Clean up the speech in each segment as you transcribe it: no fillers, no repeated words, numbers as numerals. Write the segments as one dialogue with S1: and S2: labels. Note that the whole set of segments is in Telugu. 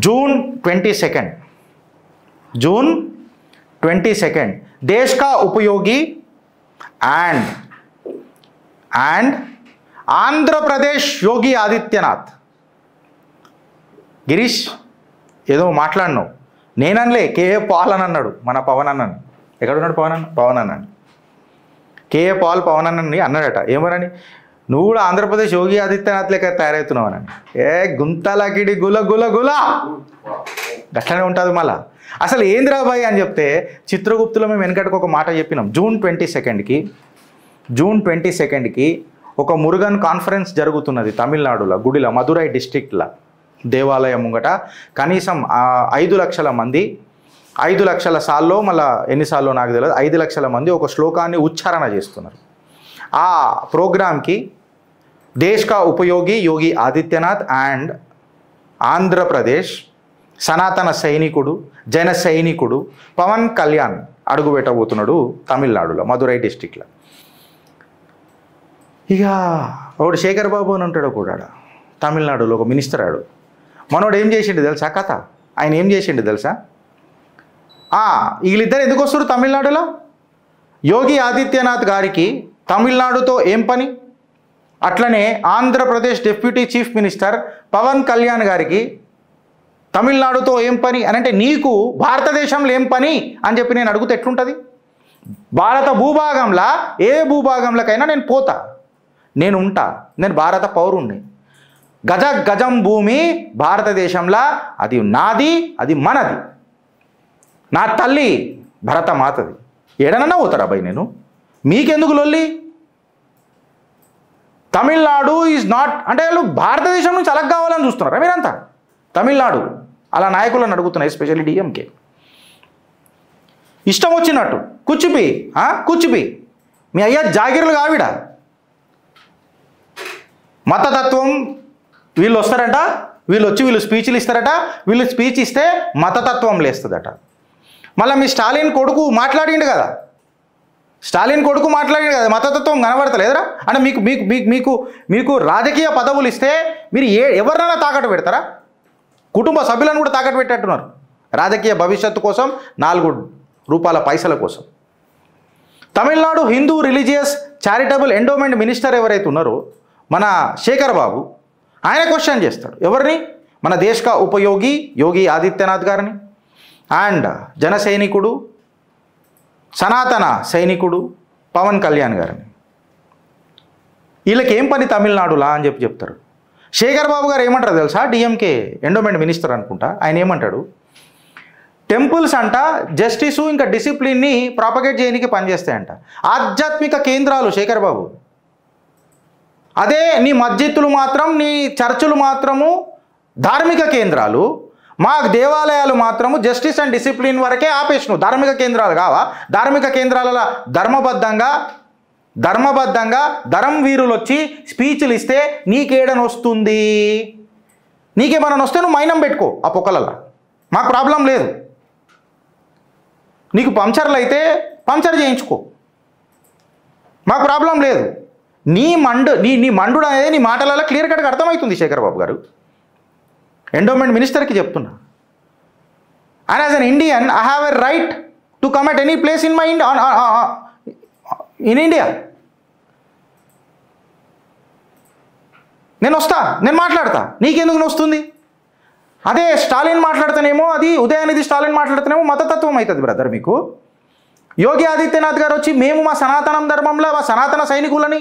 S1: जून 22 जून 22 देश का उपयोगी एंड आंध्र प्रदेश योगी आदित्यनाथ గిరీష్ ఏదో మాట్లాడినావు నేననలే కేఏ పాల్ అని అన్నాడు మన పవన్ అన్నని ఎక్కడున్నాడు పవన్ అన్నాడు కేఏ పాల్ పవన్ అన్నని అన్నాడట ఏమనని నువ్వు కూడా ఆంధ్రప్రదేశ్ యోగి ఆదిత్యనాథ్ లెక్క తయారవుతున్నావు అని ఏ గుంతలకిడి గుల గుల గుల గట్లనే ఉంటుంది మళ్ళా అసలు ఏంద్రా భాయ్ అని చెప్తే చిత్రగుప్తులో మేము వెనకటికి ఒక మాట చెప్పినాం జూన్ 22కి ఒక మురుగన్ కాన్ఫరెన్స్ జరుగుతున్నది తమిళనాడులో గుడిలో మదురై డిస్ట్రిక్ట్లో దేవాలయం ముంగట కనీసం 5 లక్షల మంది 5 లక్షల సార్లో మళ్ళీ ఎన్నిసార్లు నాకు తెలియదు 5 లక్షల మంది ఒక శ్లోకాన్ని ఉచ్చారణ చేస్తున్నారు ఆ ప్రోగ్రామ్కి దేశ్ కా ఉపయోగి యోగి ఆదిత్యనాథ్ అండ్ ఆంధ్రప్రదేశ్ సనాతన సైనికుడు జన సైనికుడు పవన్ కళ్యాణ్ అడుగుపెట్టబోతున్నాడు తమిళనాడులో మదురై డిస్ట్రిక్ట్లో ఇక ఒకడు శేఖర్ బాబు అని ఉంటాడు కూడా తమిళనాడులో ఒక మినిస్టర్ ఆడు మనోడు ఏం చేసిండు తెలుసా కథ ఆయన ఏం చేసిండు తెలుసా వీళ్ళిద్దరు ఎందుకు వస్తారు తమిళనాడులో యోగి ఆదిత్యనాథ్ గారికి తమిళనాడుతో ఏం పని అట్లనే Andhra Pradesh deputy chief minister Pawan Kalyan గారికి తమిళనాడుతో ఏం పని అని అంటే నీకు భారతదేశంలో ఏం పని అని చెప్పి నేను అడుగుతే ఎట్లుంటుంది భారత భూభాగంలో ఏ భూభాగంలోకైనా నేను పోతా నేను ఉంటా నేను భారత పౌరుణ్ణి గజం భూమి భారతదేశంలో అది నాది అది మనది నా తల్లి భరత మాతది ఏడనన్నా పోతారా అబ్బాయి నేను మీకెందుకు లొల్లి తమిళనాడు ఈజ్ నాట్ అంటే వాళ్ళు భారతదేశం నుంచి అలగ్ కావాలని చూస్తున్నారా మీరంతా తమిళనాడు అలా నాయకులను అడుగుతున్నాయి ఎస్పెషల్లీ డిఎంకే ఇష్టం వచ్చినట్టు కుచ్చిపి మీ అయ్యా జాగిర్లు కావిడ మతతత్వం వీళ్ళు వస్తారట వీళ్ళు స్పీచ్లు ఇస్తారట వీళ్ళు స్పీచ్ ఇస్తే మతతత్వం లేస్తుందట మళ్ళీ మీ స్టాలిన్ కొడుకు మాట్లాడిండు కదా మతతత్వం కనబడతలేదురా అంటే మీకు మీకు మీకు మీకు మీకు రాజకీయ పదవులు ఇస్తే మీరు ఎవరినైనా తాకట్టు పెడతారా కుటుంబ సభ్యులను కూడా తాకట్టు పెట్టేట్టున్నారు రాజకీయ భవిష్యత్తు కోసం 4 రూపాయల పైసల కోసం Tamil Nadu Hindu religious charitable endowment minister ఎవరైతే ఉన్నారో మన శేఖర్ బాబు ఆయన క్వశ్చన్ చేస్తాడు ఎవరిని మన దేశ్ కా ఉపయోగి యోగి ఆదిత్యనాథ్ గారిని అండ్ జన సైనికుడు సనాతన సైనికుడు పవన్ కళ్యాణ్ గారిని వీళ్ళకి ఏం పని తమిళనాడులా అని చెప్తారు శేఖర్ బాబు గారు ఏమంటారు తెలుసా డిఎంకే ఎండోమెంట్ మినిస్టర్ అనుకుంటా ఆయన ఏమంటాడు టెంపుల్స్ అంట జస్టిసు ఇంకా డిసిప్లిన్ని ప్రాపగేట్ చేయడానికి పనిచేస్తాయంట ఆధ్యాత్మిక కేంద్రాలు శేఖర్ బాబు అదే నీ మస్జిద్దులు మాత్రం నీ చర్చులు మాత్రము ధార్మిక కేంద్రాలు మా దేవాలయాలు మాత్రము జస్టిస్ అండ్ డిసిప్లిన్ వరకే ఆపేసిను ధార్మిక కేంద్రాలు కావా ధార్మిక కేంద్రాలలో ధర్మబద్ధంగా ధర్మవీరులు వచ్చి స్పీచ్లు ఇస్తే నీకేడని వస్తుంది నీకేమన్నా వస్తే నువ్వు మైనం పెట్టుకో ఆ పొక్కలలో మాకు ప్రాబ్లం లేదు నీకు పంచర్లు అయితే పంచర్ చేయించుకో మాకు ప్రాబ్లం లేదు నీ మండు అనేది నీ మాటలలో క్లియర్ కట్గా అర్థమవుతుంది శేఖర్ బాబు గారు ఎండోమెంట్ మినిస్టర్కి చెప్తున్నా and as an Indian I have a right to come at any place in India నేను వస్తా నేను మాట్లాడతా నీకెందుకు వస్తుంది అదే స్టాలిన్ మాట్లాడితేనేమో అది ఉదయనిధి స్టాలిన్ మాట్లాడితేనేమో మతతత్వం అవుతుంది బ్రదర్ మీకు యోగి ఆదిత్యనాథ్ గారు వచ్చి మేము మా సనాతనం ధర్మంలో మా సనాతన సైనికులని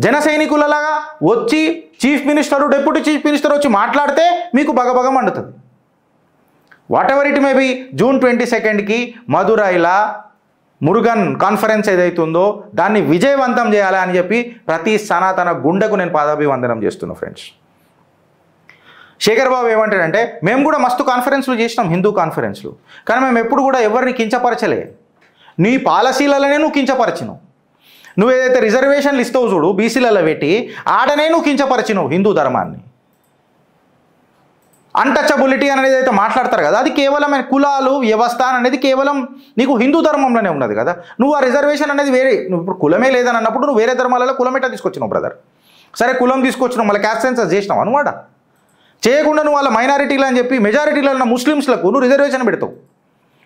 S1: జన సైనికులలాగా వచ్చి chief minister deputy chief minister వచ్చి మాట్లాడితే మీకు బగబగ మండుతుంది whatever it may be June 22కి మదురైలా మురుగన్ కాన్ఫరెన్స్ ఏదైతుందో దాన్ని విజయవంతం చేయాలి అని చెప్పి ప్రతి సనాతన గుండెకు నేను పాదాభివందనం చేస్తున్నాను ఫ్రెండ్స్ శేఖర్ బాబు ఏమంటాడంటే మేము కూడా మస్తు కాన్ఫరెన్స్లు చేసినాం హిందూ కాన్ఫరెన్స్లు కానీ మేము ఎప్పుడు కూడా ఎవరిని కించపరచలే నీ పాలసీలలోనే నువ్వు కించపరిచినావు నువ్వు ఏదైతే రిజర్వేషన్లు ఇస్తావు చూడు బీసీలలో పెట్టి ఆడనే నువ్వు కించపరిచినావు హిందూ ధర్మాన్ని అన్టచబిలిటీ అనేది అయితే మాట్లాడతారు కదా అది కేవలం కులాలు వ్యవస్థ అనేది కేవలం నీకు హిందూ ధర్మంలోనే ఉన్నది కదా నువ్వు ఆ రిజర్వేషన్ అనేది వేరే నువ్వు ఇప్పుడు కులమే లేదని అన్నప్పుడు నువ్వు వేరే ధర్మాలలో కులమేటా తీసుకొచ్చినావు బ్రదర్ సరే కులం తీసుకొచ్చినావు మళ్ళీ క్యాస్ట్ సెన్సస్ చేసినావు అనమాట చేయకుండా నువ్వు వాళ్ళ మైనారిటీలు అని చెప్పి మెజారిటీలో ఉన్న ముస్లిమ్స్లకు నువ్వు రిజర్వేషన్ పెడతావు.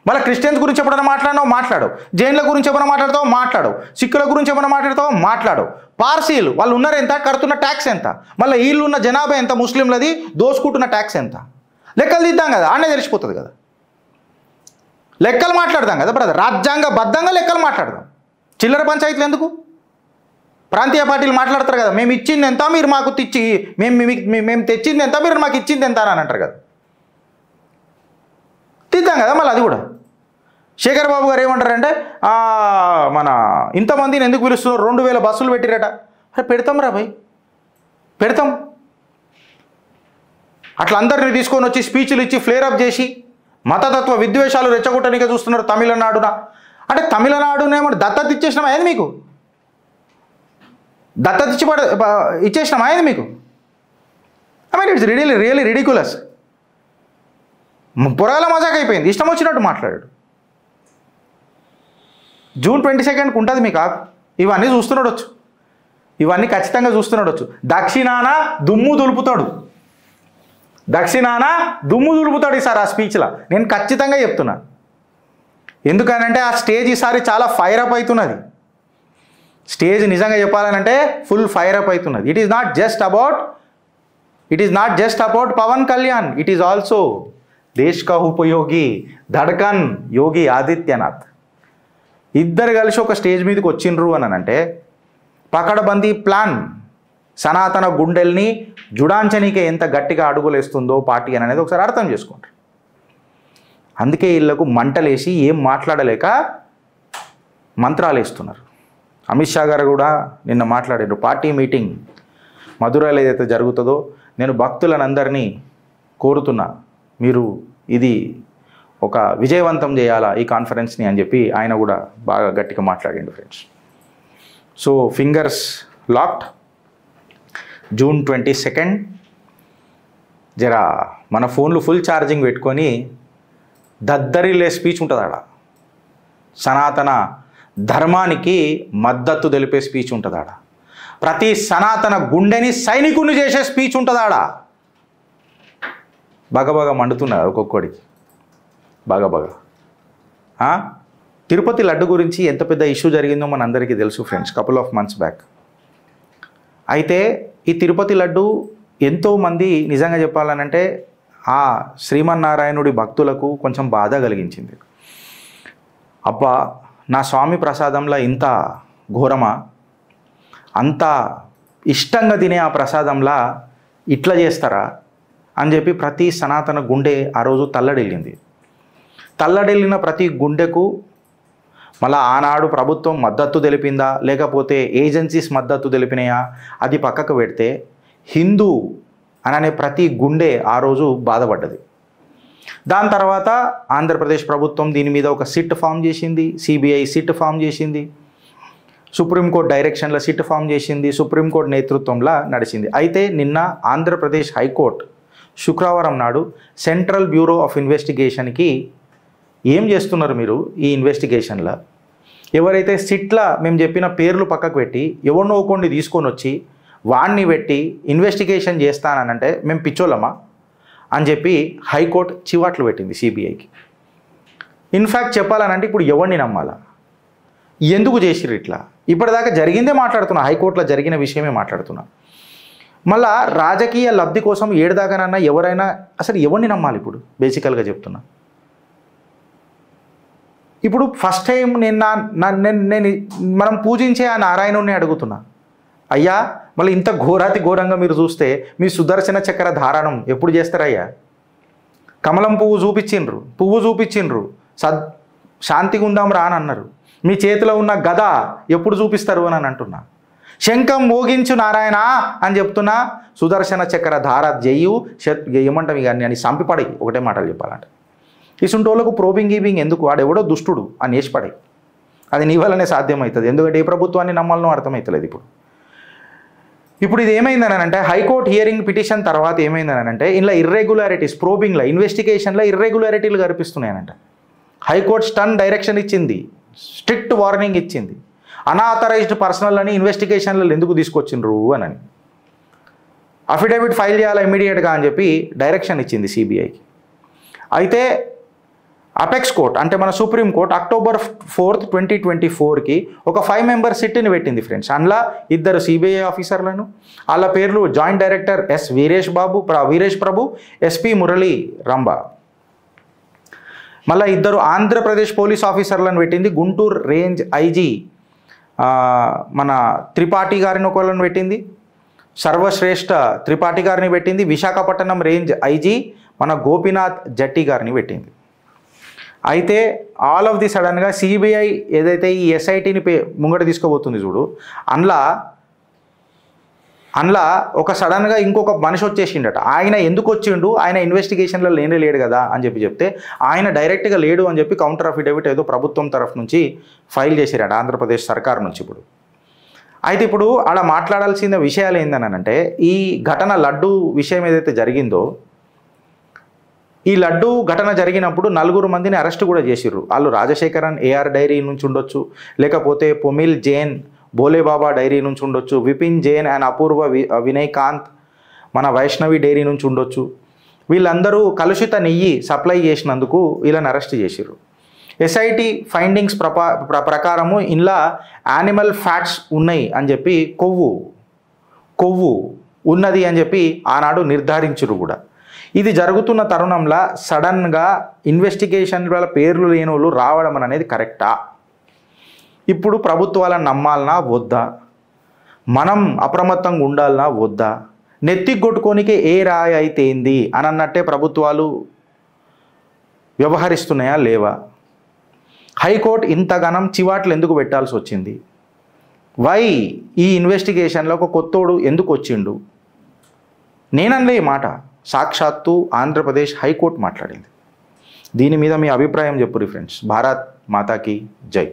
S1: మళ్ళీ క్రిస్టియన్స్ గురించి ఎప్పుడైనా మాట్లాడినావు మాట్లాడు, జైన్ల గురించి ఏమైనా మాట్లాడతావు మాట్లాడు, సిక్కుల గురించి ఏమైనా మాట్లాడతావు మాట్లాడు. పార్సీలు వాళ్ళు ఉన్నారు ఎంత, కడుతున్న ట్యాక్స్ ఎంత, మళ్ళీ వీళ్ళు ఉన్న జనాభా ఎంత, ముస్లింలది దోసుకుంటున్న ట్యాక్స్ ఎంత, లెక్కలు తీద్దాం కదా, ఆడనే తెలిసిపోతుంది కదా. లెక్కలు మాట్లాడదాం కదా బ్రదర్, రాజ్యాంగబద్ధంగా లెక్కలు మాట్లాడదాం. చిల్లర పంచాయతీలు ఎందుకు? ప్రాంతీయ పార్టీలు మాట్లాడతారు కదా, మేము ఇచ్చింది ఎంత మీరు మాకు మేము తెచ్చింది ఎంత మీరు మాకు ఇచ్చింది ఎంత అని అంటారు కదా, తీద్దాం కదా. మళ్ళీ అది కూడా శేఖర్ బాబు గారు ఏమంటారంటే మన ఇంతమందిని ఎందుకు పిలుస్తున్నారు, 2000 బస్సులు పెట్టిరట. అరే పెడతాం రా భయ్, పెడతాం. అట్లా అందరినీ తీసుకొని వచ్చి స్పీచ్లు ఇచ్చి ఫ్లేరప్ చేసి మతతత్వ విద్వేషాలు రెచ్చగొట్టడానికి చూస్తున్నారు తమిళనాడున. అంటే తమిళనాడునేమో దత్తత ఇచ్చేసినాం అయింది మీకు, దత్తత ఇచ్చేసినాం అయింది మీకు. I mean it's really ridiculous. పొరగాల మజాక్ అయిపోయింది, ఇష్టం వచ్చినట్టు మాట్లాడాడు. జూన్ 22కు ఉంటుంది మీకు ఇవన్నీ చూస్తున్నాడొచ్చు, ఇవన్నీ ఖచ్చితంగా చూస్తున్నాడొచ్చు. దక్షిణాన దుమ్ము దులుపుతాడు ఈసారి ఆ స్పీచ్లో, నేను ఖచ్చితంగా చెప్తున్నా. ఎందుకనంటే ఆ స్టేజ్ ఈసారి చాలా ఫైర్ అప్ అవుతున్నది. స్టేజ్ నిజంగా చెప్పాలనంటే ఫుల్ ఫైర్ అప్ అవుతున్నది. It is not just about Pawan Kalyan, it is also దేశ్ కా ఉపయోగి ధడ్కన్ యోగి ఆదిత్యనాథ్. ఇద్దరు కలిసి ఒక స్టేజ్ మీదకి వచ్చిండ్రు అని అంటే పకడ్బందీ ప్లాన్ సనాతన గుండెల్ని జుడాంచనీకే ఎంత గట్టిగా అడుగులేస్తుందో పార్టీ అని అనేది ఒకసారి అర్థం చేసుకుంటారు. అందుకే వీళ్ళకు మంటలేసి ఏం మాట్లాడలేక మంత్రాలు వేస్తున్నారు. అమిత్ షా గారు కూడా నిన్న మాట్లాడారు. పార్టీ మీటింగ్ మధురైలో ఏదైతే జరుగుతుందో నేను భక్తులనందరినీ కోరుతున్నా, మీరు ఇది ఒక విజయవంతం చేయాలా ఈ కాన్ఫరెన్స్ని అని చెప్పి ఆయన కూడా బాగా గట్టిగా మాట్లాడిండు friends. So fingers locked. June 22 జరా మన ఫోన్లు ఫుల్ ఛార్జింగ్ పెట్టుకొని దద్దరిల్లే స్పీచ్ ఉంటుంది ఆడ. సనాతన ధర్మానికి మద్దతు తెలిపే స్పీచ్ ఉంటుంది ఆడ. ప్రతి సనాతన గుండెని సైనికుని చేసే స్పీచ్ ఉంటుంది ఆడ. బాగా మండుతున్నారు ఒక్కొక్కడికి బాగా. తిరుపతి లడ్డు గురించి ఎంత పెద్ద ఇష్యూ జరిగిందో మన అందరికీ తెలుసు friends, couple of months back. అయితే ఈ తిరుపతి లడ్డు ఎంతోమంది నిజంగా చెప్పాలనంటే ఆ శ్రీమన్నారాయణుడి భక్తులకు కొంచెం బాధ కలిగించింది. అబ్బా నా స్వామి ప్రసాదంలో ఇంత ఘోరమా, అంత ఇష్టంగా తినే ఆ ప్రసాదంలా ఇట్లా చేస్తారా అని చెప్పి ప్రతి సనాతన గుండె ఆ రోజు తల్లడిల్లిన ప్రతి గుండెకు మళ్ళీ ఆనాడు ప్రభుత్వం మద్దతు తెలిపిందా లేకపోతే ఏజెన్సీస్ మద్దతు తెలిపినాయా అది పక్కకు పెడితే హిందూ అనే ప్రతి గుండె ఆ రోజు బాధపడ్డది. దాని తర్వాత ఆంధ్రప్రదేశ్ ప్రభుత్వం దీని మీద ఒక సిట్ ఫామ్ చేసింది, సిబిఐ సిట్ ఫామ్ చేసింది, సుప్రీంకోర్టు డైరెక్షన్లో సిట్ ఫామ్ చేసింది, సుప్రీంకోర్టు నేతృత్వంలో నడిచింది. అయితే నిన్న ఆంధ్రప్రదేశ్ హైకోర్టు శుక్రవారం నాడు సెంట్రల్ బ్యూరో ఆఫ్ ఇన్వెస్టిగేషన్కి ఏం చేస్తున్నారు మీరు ఈ ఇన్వెస్టిగేషన్లో, ఎవరైతే సిట్లా మేము చెప్పిన పేర్లు పక్కకు పెట్టి ఎవరినో ఒకరిని తీసుకొని వచ్చి వాడిని పెట్టి ఇన్వెస్టిగేషన్ చేస్తానంటే మేము పిచ్చోళ్ళమా అని చెప్పి హైకోర్టు చివాట్లు పెట్టింది సిబిఐకి. ఇన్ఫ్యాక్ట్ చెప్పాలనంటే ఇప్పుడు ఎవరిని నమ్మాలా, ఎందుకు చేసిర్రు ఇట్లా, ఇప్పటిదాకా జరిగిందే మాట్లాడుతున్నా, హైకోర్టులో జరిగిన విషయమే మాట్లాడుతున్నా. మళ్ళా రాజకీయ లబ్ధి కోసం ఏడుదాకానన్నా ఎవరైనా అసలు ఎవరిని నమ్మాలి ఇప్పుడు బేసికల్గా చెప్తున్నా. ఇప్పుడు ఫస్ట్ టైం నేను మనం పూజించే ఆ నారాయణుడిని అడుగుతున్నా, అయ్యా మళ్ళీ ఇంత ఘోరంగా మీరు చూస్తే మీ సుదర్శన చక్ర ధారణం ఎప్పుడు చేస్తారయ్యా? కమలం పువ్వు చూపించిండ్రు శాంతిగా ఉందాం రా అని అన్నారు. మీ చేతిలో ఉన్న గద ఎప్పుడు చూపిస్తారు అని అంటున్నా. శంఖం మోగించు నారాయణ అని చెప్తున్నా, సుదర్శన చక్ర ధార జయ్యు ఏమంటాం ఇక అని సంపిపడి ఒకటే మాటలు చెప్పాలంటే. ఇసుంటోళ్ళకు ప్రోబింగ్ గీబింగ్ ఎందుకు, వాడెవడో దుష్టుడు అని వేసిపడే, అది నీ వల్లనే సాధ్యమవుతుంది. ఎందుకంటే ఏ ప్రభుత్వాన్ని నమ్మాలనో అర్థమవుతలేదు. ఇప్పుడు ఇది ఏమైందని అంటే హైకోర్టు హియరింగ్ పిటిషన్ తర్వాత ఏమైందని ఇలా ఇర్రెగ్యులారిటీస్ ప్రోబింగ్లో ఇన్వెస్టిగేషన్లో ఇర్రెగ్యులారిటీలు కనిపిస్తున్నాయనంట. హైకోర్టు స్టన్ డైరెక్షన్ ఇచ్చింది, స్ట్రిక్ట్ వార్నింగ్ ఇచ్చింది, అన్ఆథరైజ్డ్ పర్సనల్ అని ఇన్వెస్టిగేషన్లలో ఎందుకు తీసుకొచ్చిండ్రు అని. అఫిడవిట్ ఫైల్ చేయాలా ఇమీడియట్గా అని చెప్పి డైరెక్షన్ ఇచ్చింది సిబిఐకి. అయితే అపెక్స్ కోర్ట్ అంటే మన సుప్రీంకోర్టు October 4, 2024కి ఒక 5 మెంబర్ సిట్ని పెట్టింది ఫ్రెండ్స్. అందులో 2 సిబిఐ ఆఫీసర్లను, వాళ్ళ పేర్లు జాయింట్ డైరెక్టర్ ఎస్ వీరేష్ ప్రభు, ఎస్పీ మురళీ రంభా. మళ్ళీ 2 ఆంధ్రప్రదేశ్ పోలీస్ ఆఫీసర్లను పెట్టింది. గుంటూరు రేంజ్ ఐజీ మన త్రిపాఠి గారిని ఒకళ్ళని పెట్టింది, సర్వశ్రేష్ఠ త్రిపాఠి గారిని పెట్టింది. విశాఖపట్నం రేంజ్ ఐజీ మన గోపీనాథ్ జట్టి గారిని పెట్టింది. అయితే ఆల్ ఆఫ్ ది సడన్గా సిబిఐ ఏదైతే ఈ ఎస్ఐటీని ముంగట తీసుకోబోతుంది చూడు, అందులో ఒక సడన్గా ఇంకొక మనిషి వచ్చేసిండట. ఆయన ఎందుకు వచ్చిండు, ఆయన ఇన్వెస్టిగేషన్లో లేడు కదా అని చెప్తే ఆయన డైరెక్ట్గా లేడు అని చెప్పి కౌంటర్ అఫిడవిట్ ఏదో ప్రభుత్వం తరఫు నుంచి ఫైల్ చేసిరట ఆంధ్రప్రదేశ్ సర్కార్ నుంచి. అయితే ఇప్పుడు అలా మాట్లాడాల్సిన విషయాలు ఏందనంటే, ఈ ఘటన లడ్డు విషయం ఏదైతే జరిగిందో, ఈ లడ్డు ఘటన జరిగినప్పుడు 4 మందిని అరెస్ట్ కూడా చేసిర్రు. వాళ్ళు రాజశేఖరన్ ఏఆర్ డైరీ నుంచి ఉండొచ్చు, లేకపోతే పొమిల్ జైన్ బోలేబాబా డైరీ నుంచి ఉండొచ్చు, విపిన్ జైన్ అండ్ అపూర్వ వినయ్ కాంత్ మన వైష్ణవి డైరీ నుంచి ఉండొచ్చు. వీళ్ళందరూ కలుషిత నెయ్యి సప్లై చేసినందుకు వీళ్ళని అరెస్ట్ చేసిర్రు. ఎస్ఐటి ఫైండింగ్స్ ప్రకారము ఇందులో యానిమల్ ఫ్యాట్స్ ఉన్నాయి అని చెప్పి, కొవ్వు ఉన్నది అని చెప్పి ఆనాడు నిర్ధారించరు కూడా. ఇది జరుగుతున్న తరుణంలో సడన్గా ఇన్వెస్టిగేషన్ వల్ల పేర్లు లేని వాళ్ళు రావడం అనేది కరెక్టా? ఇప్పుడు ప్రభుత్వాలను నమ్మాలనా వద్దా? మనం అప్రమత్తంగా ఉండాలనా వద్దా? నెత్తికి కొట్టుకోనికే ఏ రాయి అయితే ఏంది అని అన్నట్టే ప్రభుత్వాలు వ్యవహరిస్తున్నాయా లేవా? హైకోర్టు ఇంతగానం చివాట్లు ఎందుకు పెట్టాల్సి వచ్చింది? వై ఈ ఇన్వెస్టిగేషన్లో ఒక కొత్తోడు ఎందుకు వచ్చిండు? నేనన్నదే మాట సాక్షాత్తు ఆంధ్రప్రదేశ్ హైకోర్టు మాట్లాడింది. దీని మీద మీ అభిప్రాయం చెప్పురి ఫ్రెండ్స్. భారత్ మాతాకి జై.